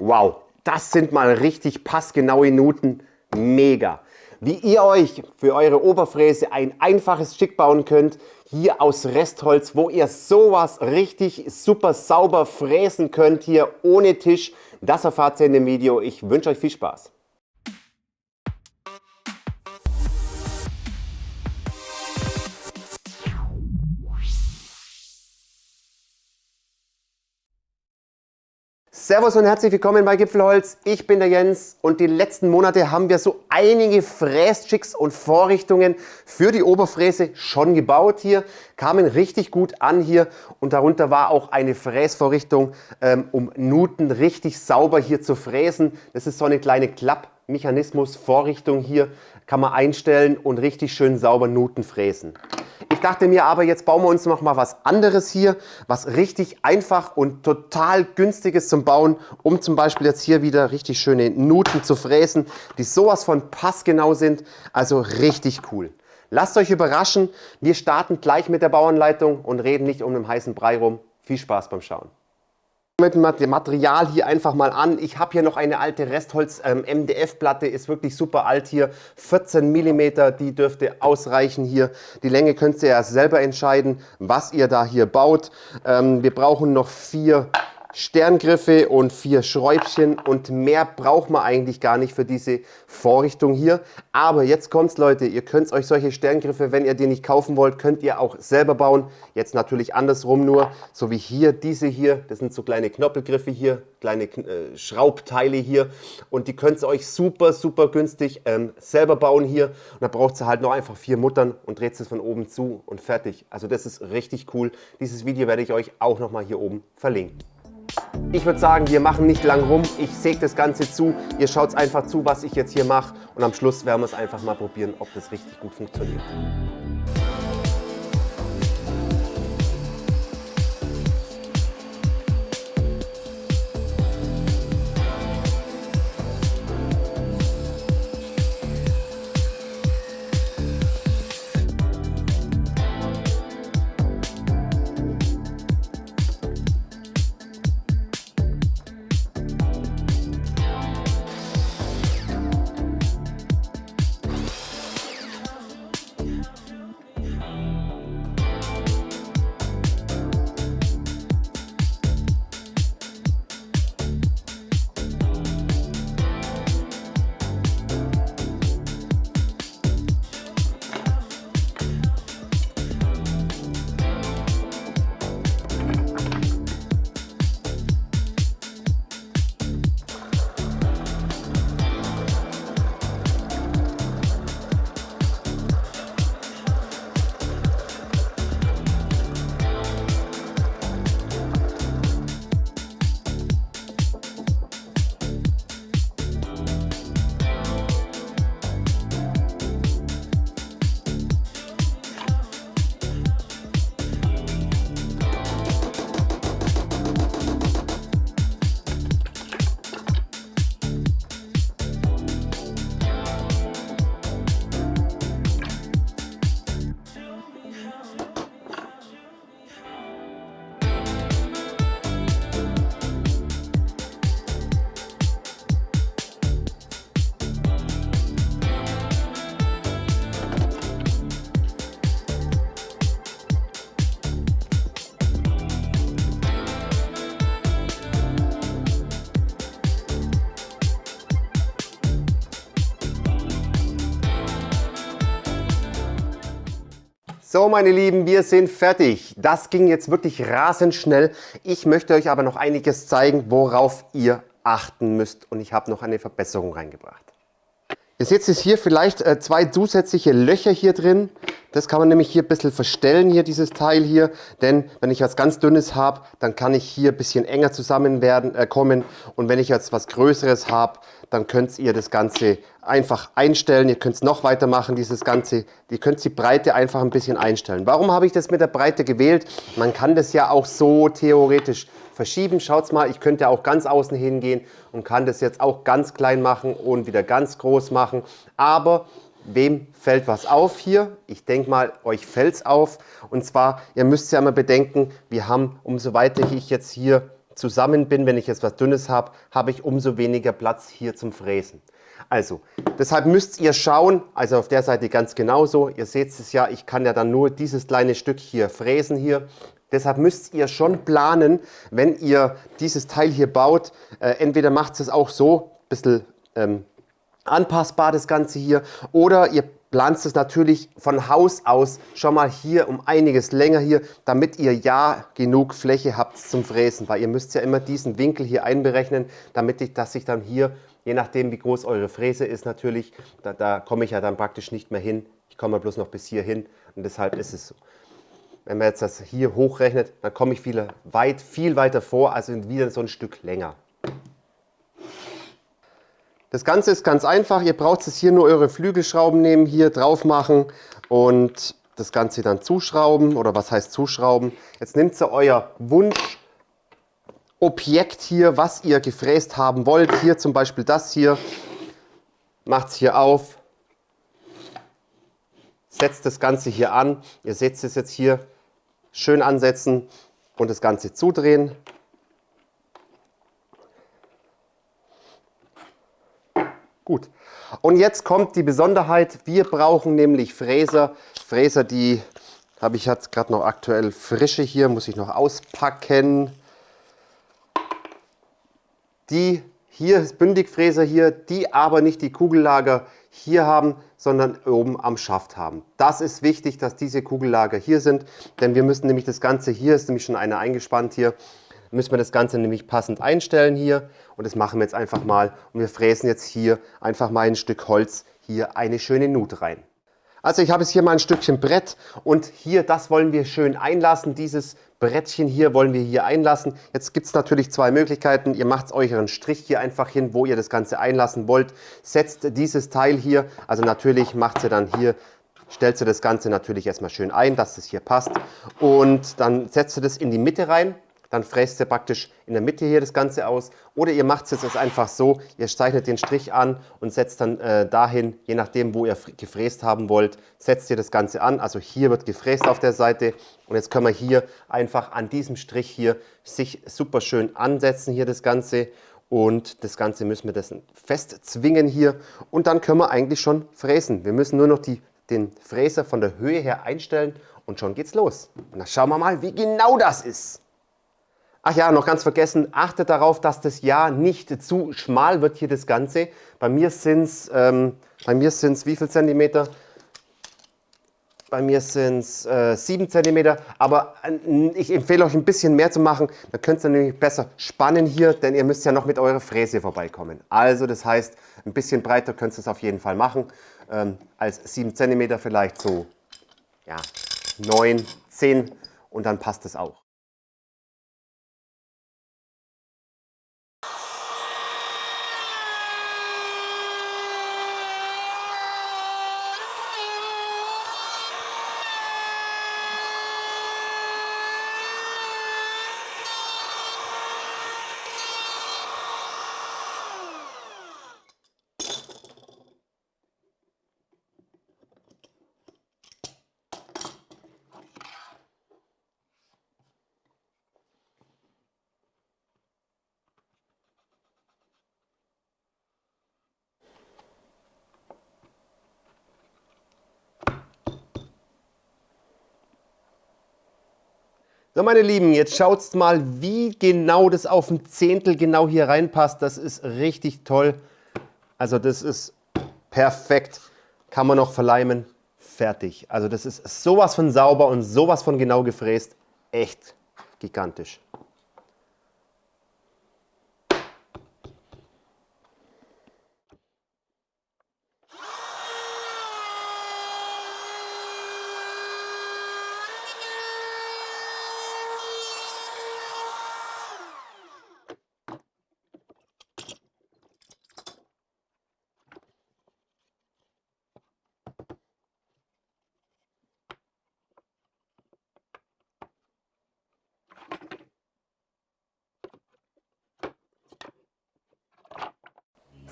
Wow, das sind mal richtig passgenaue Nuten. Mega. Wie ihr euch für eure Oberfräse ein einfaches Stück bauen könnt, hier aus Restholz, wo ihr sowas richtig super sauber fräsen könnt, hier ohne Tisch, das erfahrt ihr in dem Video. Ich wünsche euch viel Spaß. Servus und herzlich willkommen bei Gipfelholz. Ich bin der Jens und die letzten Monate haben wir so einige Fräschicks und Vorrichtungen für die Oberfräse schon gebaut hier. Kamen richtig gut an hier und darunter war auch eine Fräsvorrichtung, um Nuten richtig sauber hier zu fräsen. Das ist so eine kleine Klappmechanismus-Vorrichtung hier. Kann man einstellen und richtig schön sauber Nuten fräsen. Ich dachte mir aber, jetzt bauen wir uns noch mal was anderes hier, was richtig einfach und total günstiges zum Bauen, um zum Beispiel jetzt hier wieder richtig schöne Nuten zu fräsen, die sowas von passgenau sind, also richtig cool. Lasst euch überraschen, wir starten gleich mit der Bauanleitung und reden nicht um den heißen Brei rum. Viel Spaß beim Schauen. Mit dem Material hier einfach mal an. Ich habe hier noch eine alte Restholz MDF-Platte, ist wirklich super alt hier, 14 mm, die dürfte ausreichen hier. Die Länge könnt ihr ja selber entscheiden, was ihr da hier baut. Wir brauchen noch 4 Sterngriffe und 4 Schräubchen und mehr braucht man eigentlich gar nicht für diese Vorrichtung hier. Aber jetzt kommt's, Leute, ihr könnt euch solche Sterngriffe, wenn ihr die nicht kaufen wollt, könnt ihr auch selber bauen. Jetzt natürlich andersrum nur, so wie hier, diese hier, das sind so kleine Knoppelgriffe hier, kleine Schraubteile hier und die könnt ihr euch super, super günstig selber bauen hier. Und da braucht ihr halt noch einfach 4 Muttern und dreht es von oben zu und fertig. Also das ist richtig cool. Dieses Video werde ich euch auch nochmal hier oben verlinken. Ich würde sagen, wir machen nicht lang rum, ich säge das Ganze zu, ihr schaut einfach zu, was ich jetzt hier mache und am Schluss werden wir es einfach mal probieren, ob das richtig gut funktioniert. So meine Lieben, wir sind fertig. Das ging jetzt wirklich rasend schnell. Ich möchte euch aber noch einiges zeigen, worauf ihr achten müsst. Und ich habe noch eine Verbesserung reingebracht. Ihr seht es hier vielleicht 2 zusätzliche Löcher hier drin. Das kann man nämlich hier ein bisschen verstellen, hier dieses Teil hier. Denn wenn ich was ganz Dünnes habe, dann kann ich hier ein bisschen enger zusammen kommen. Und wenn ich jetzt was Größeres habe, dann könnt ihr das Ganze einfach einstellen. Ihr könnt es noch weiter machen, dieses Ganze. Ihr könnt die Breite einfach ein bisschen einstellen. Warum habe ich das mit der Breite gewählt? Man kann das ja auch so theoretisch verschieben. Schaut's mal, ich könnte auch ganz außen hingehen und kann das jetzt auch ganz klein machen und wieder ganz groß machen. Aber wem fällt was auf hier? Ich denke mal, euch fällt es auf. Und zwar, ihr müsst ja immer bedenken, wir haben, umso weiter ich jetzt hier zusammen bin, wenn ich jetzt was Dünnes habe, habe ich umso weniger Platz hier zum Fräsen. Also, deshalb müsst ihr schauen, also auf der Seite ganz genauso, ihr seht es ja, ich kann ja dann nur dieses kleine Stück hier fräsen hier. Deshalb müsst ihr schon planen, wenn ihr dieses Teil hier baut, entweder macht es auch so, ein bisschen anpassbar das Ganze hier, oder ihr plant es natürlich von Haus aus schon mal hier um einiges länger hier, damit ihr ja genug Fläche habt zum Fräsen, weil ihr müsst ja immer diesen Winkel hier einberechnen, dass ich dann hier, je nachdem wie groß eure Fräse ist natürlich, da komme ich ja dann praktisch nicht mehr hin, ich komme bloß noch bis hier hin und deshalb ist es so. Wenn man jetzt das hier hochrechnet, dann komme ich viel weiter vor, also wieder so ein Stück länger. Das Ganze ist ganz einfach, ihr braucht jetzt hier nur eure Flügelschrauben nehmen, hier drauf machen und das Ganze dann zuschrauben, oder was heißt zuschrauben. Jetzt nehmt ihr euer Wunschobjekt hier, was ihr gefräst haben wollt, hier zum Beispiel das hier, macht es hier auf, setzt das Ganze hier an, ihr seht es jetzt hier, schön ansetzen und das Ganze zudrehen. Gut, und jetzt kommt die Besonderheit, wir brauchen nämlich Fräser. Fräser, die habe ich jetzt gerade noch aktuell frische hier, muss ich noch auspacken. Die hier, das Bündigfräser hier, die aber nicht die Kugellager hier haben, sondern oben am Schaft haben. Das ist wichtig, dass diese Kugellager hier sind, denn wir müssen nämlich das Ganze, hier ist nämlich schon eine eingespannt hier, müssen wir das Ganze nämlich passend einstellen hier und das machen wir jetzt einfach mal und wir fräsen jetzt hier einfach mal ein Stück Holz hier eine schöne Nut rein. Also ich habe jetzt hier mal ein Stückchen Brett und hier, das wollen wir schön einlassen, dieses Brettchen hier wollen wir hier einlassen. Jetzt gibt es natürlich zwei Möglichkeiten, ihr macht euren Strich hier einfach hin, wo ihr das Ganze einlassen wollt, setzt dieses Teil hier, also natürlich macht ihr dann hier, stellt ihr das Ganze natürlich erstmal schön ein, dass es hier passt und dann setzt ihr das in die Mitte rein. Dann fräst ihr praktisch in der Mitte hier das Ganze aus. Oder ihr macht es jetzt einfach so, ihr zeichnet den Strich an und setzt dann dahin, je nachdem wo ihr gefräst haben wollt, setzt ihr das Ganze an. Also hier wird gefräst auf der Seite und jetzt können wir hier einfach an diesem Strich hier sich super schön ansetzen hier das Ganze. Und das Ganze müssen wir das fest zwingen hier und dann können wir eigentlich schon fräsen. Wir müssen nur noch den Fräser von der Höhe her einstellen und schon geht's los. Und dann schauen wir mal, wie genau das ist. Ach ja, noch ganz vergessen, achtet darauf, dass das ja nicht zu schmal wird hier das Ganze. Bei mir sind es wie viel Zentimeter? Bei mir sind es 7 cm, aber ich empfehle euch ein bisschen mehr zu machen. Dann könnt ihr nämlich besser spannen hier, denn ihr müsst ja noch mit eurer Fräse vorbeikommen. Also das heißt, ein bisschen breiter könnt ihr es auf jeden Fall machen. Als 7 cm vielleicht so ja, 9, 10 und dann passt es auch. So meine Lieben, jetzt schaut mal, wie genau das auf ein Zehntel genau hier reinpasst. Das ist richtig toll. Also das ist perfekt. Kann man noch verleimen. Fertig. Also das ist sowas von sauber und sowas von genau gefräst. Echt gigantisch.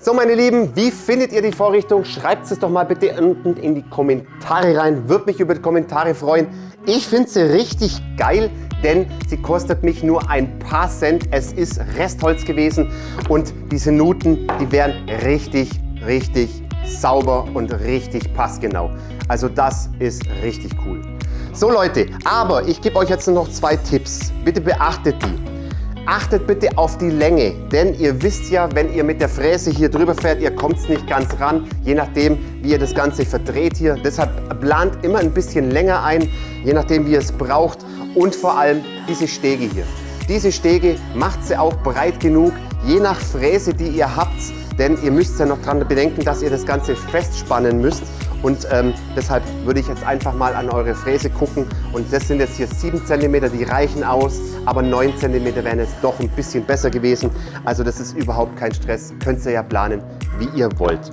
So meine Lieben, wie findet ihr die Vorrichtung? Schreibt es doch mal bitte unten in die Kommentare rein. Würde mich über die Kommentare freuen. Ich finde sie richtig geil. denn sie kostet mich nur ein paar Cent. Es ist Restholz gewesen und diese Nuten, die wären richtig, richtig sauber und richtig passgenau. Also das ist richtig cool. So Leute, aber ich gebe euch jetzt noch 2 Tipps. Bitte beachtet die. Achtet bitte auf die Länge, denn ihr wisst ja, wenn ihr mit der Fräse hier drüber fährt, ihr kommt es nicht ganz ran, je nachdem, wie ihr das Ganze verdreht hier. Deshalb plant immer ein bisschen länger ein, je nachdem, wie ihr es braucht. Und vor allem diese Stege hier. Diese Stege macht sie auch breit genug, je nach Fräse, die ihr habt, denn ihr müsst ja noch dran bedenken, dass ihr das Ganze festspannen müsst. Und deshalb würde ich jetzt einfach mal an eure Fräse gucken. Und das sind jetzt hier 7 cm, die reichen aus, aber 9 cm wären jetzt doch ein bisschen besser gewesen. Also das ist überhaupt kein Stress, könnt ihr ja planen, wie ihr wollt.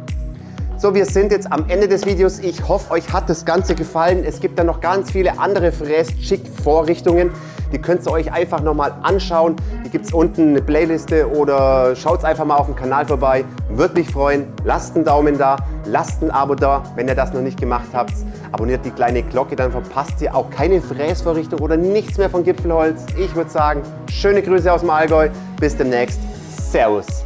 So, wir sind jetzt am Ende des Videos. Ich hoffe, euch hat das Ganze gefallen. Es gibt da noch ganz viele andere Fräs-Chic-Vorrichtungen. Die könnt ihr euch einfach nochmal anschauen. Hier gibt es unten eine Playliste oder schaut einfach mal auf dem Kanal vorbei. Würde mich freuen. Lasst einen Daumen da, lasst ein Abo da, wenn ihr das noch nicht gemacht habt. Abonniert die kleine Glocke, dann verpasst ihr auch keine Fräsvorrichtung oder nichts mehr von Gipfelholz. Ich würde sagen, schöne Grüße aus dem Allgäu. Bis demnächst. Servus.